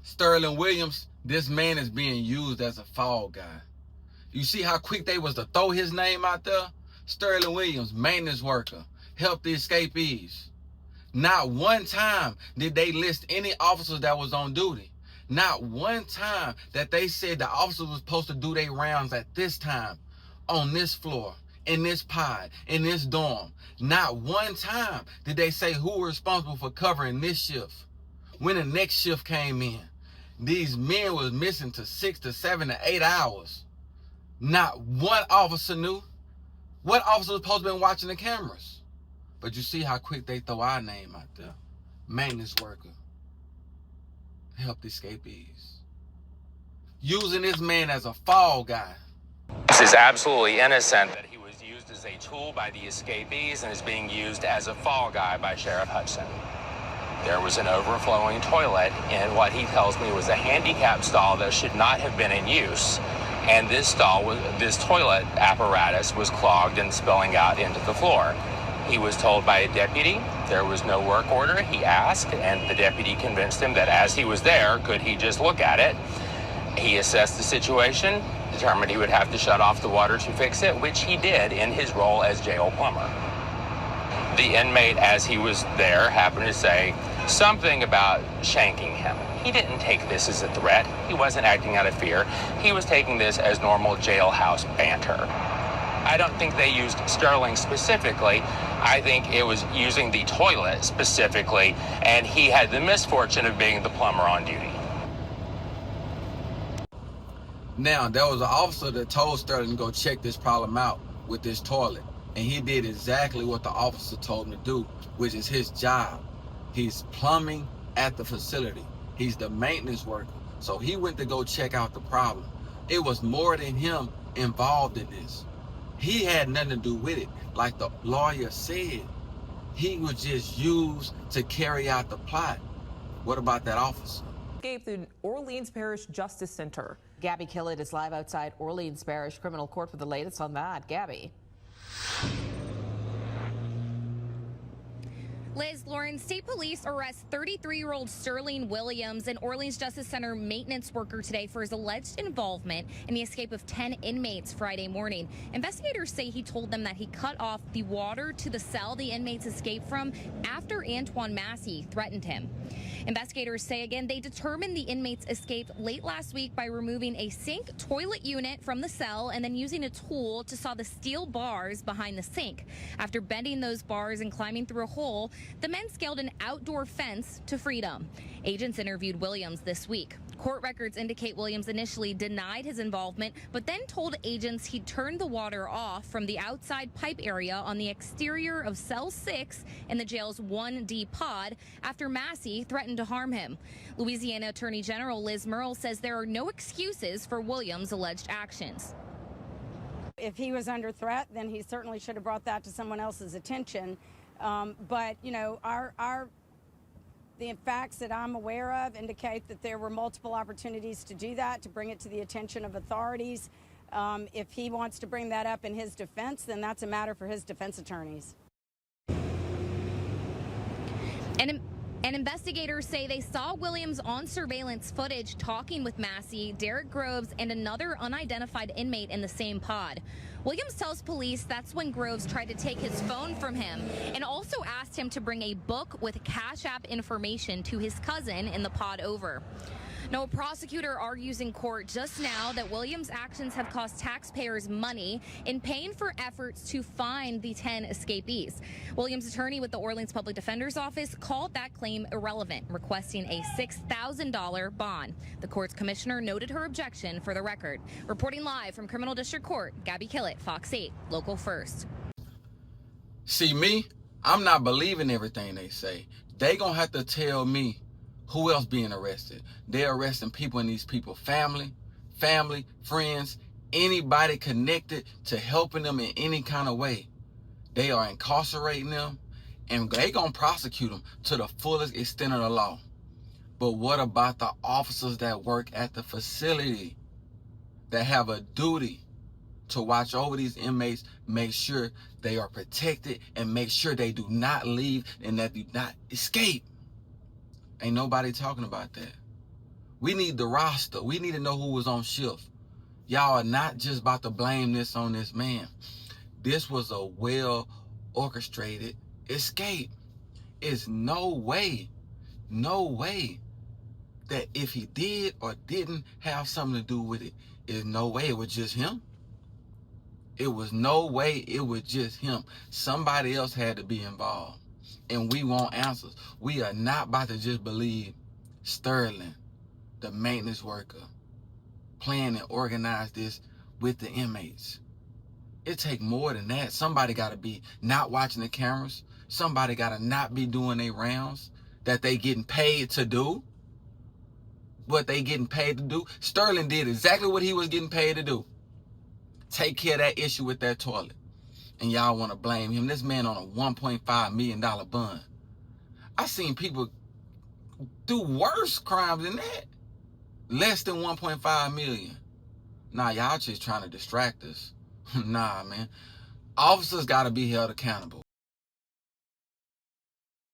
Sterling Williams, this man is being used as a fall guy. You see how quick they was to throw his name out there? Sterling Williams, maintenance worker, helped the escapees. Not one time did they list any officers that was on duty. Not one time that they said the officers was supposed to do their rounds at this time, on this floor, in this pod, in this dorm. Not one time did they say who was responsible for covering this shift. When the next shift came in, these men was missing to 6 to 7 to 8 hours. Not one officer knew. What officer was supposed to be watching the cameras? But you see how quick they throw our name out there. Maintenance worker. Helped escapees. Using this man as a fall guy. This is absolutely innocent that he was used as a tool by the escapees and is being used as a fall guy by Sheriff Hudson. There was an overflowing toilet in what he tells me was a handicap stall that should not have been in use. And this toilet apparatus was clogged and spilling out into the floor. He was told by a deputy there was no work order. He asked, and the deputy convinced him that as he was there, could he just look at it? He assessed the situation, determined he would have to shut off the water to fix it, which he did in his role as jail plumber. The inmate, as he was there, happened to say something about shanking him. He didn't take this as a threat. He wasn't acting out of fear. He was taking this as normal jailhouse banter. I don't think they used Sterling specifically. I think it was using the toilet specifically, and he had the misfortune of being the plumber on duty. Now, there was an officer that told Sterling to go check this problem out with this toilet. And he did exactly what the officer told him to do, which is his job. He's plumbing at the facility. He's the maintenance worker. So he went to go check out the problem. It was more than him involved in this. He had nothing to do with it. Like the lawyer said, he was just used to carry out the plot. What about that officer? Escaped the Orleans Parish Justice Center. Gabby Killett is live outside Orleans Parish Criminal Court with the latest on that. Gabby. Liz, Lauren, state police arrest 33-year-old Sterling Williams, an Orleans Justice Center maintenance worker, today for his alleged involvement in the escape of 10 inmates Friday morning. Investigators say he told them that he cut off the water to the cell the inmates escaped from after Antoine Massey threatened him. Investigators say again they determined the inmates escaped late last week by removing a sink toilet unit from the cell and then using a tool to saw the steel bars behind the sink. After bending those bars and climbing through a hole, the men scaled an outdoor fence to freedom. Agents interviewed Williams this week. Court records indicate Williams initially denied his involvement, but then told agents he turned the water off from the outside pipe area on the exterior of cell 6 in the jail's 1D pod after Massey threatened to harm him. Louisiana Attorney General Liz Murrill says there are no excuses for Williams' alleged actions. If he was under threat, then he certainly should have brought that to someone else's attention. But, you know, the facts that I'm aware of indicate that there were multiple opportunities to do that, to bring it to the attention of authorities. If he wants to bring that up in his defense, then that's a matter for his defense attorneys. And investigators say they saw Williams on surveillance footage talking with Massey, Derek Groves, and another unidentified inmate in the same pod. Williams tells police that's when Groves tried to take his phone from him and also asked him to bring a book with Cash App information to his cousin in the pod over. Now, a prosecutor argues in court just now that Williams' actions have cost taxpayers money in paying for efforts to find the 10 escapees. Williams' attorney with the Orleans Public Defender's Office called that claim irrelevant, requesting a $6,000 bond. The court's commissioner noted her objection for the record. Reporting live from Criminal District Court, Gabby Killett, Fox 8, Local First. See me? I'm not believing everything they say. They gonna have to tell me who else being arrested. They're arresting people in these people's family, friends, anybody connected to helping them in any kind of way. They are incarcerating them, and they gonna prosecute them to the fullest extent of the law. But what about the officers that work at the facility that have a duty to watch over these inmates, make sure they are protected, and make sure they do not leave and that do not escape? Ain't nobody talking about that. We need the roster. We need to know who was on shift. Y'all are not just about to blame this on this man. This was a well orchestrated escape. It's no way that if he did or didn't have something to do with it, there's no way it was just him. It was no way it was just him. Somebody else had to be involved. And we want answers. We are not about to just believe Sterling, the maintenance worker, plan and organize this with the inmates. It take more than that. Somebody got to be not watching the cameras. Somebody got to not be doing their rounds that they getting paid to do. What they getting paid to do. Sterling did exactly what he was getting paid to do. Take care of that issue with that toilet. And y'all want to blame him. This man on a $1.5 million bond. I seen people do worse crimes than that. Less than 1.5 million. Nah, y'all just trying to distract us. Nah, man. Officers got to be held accountable.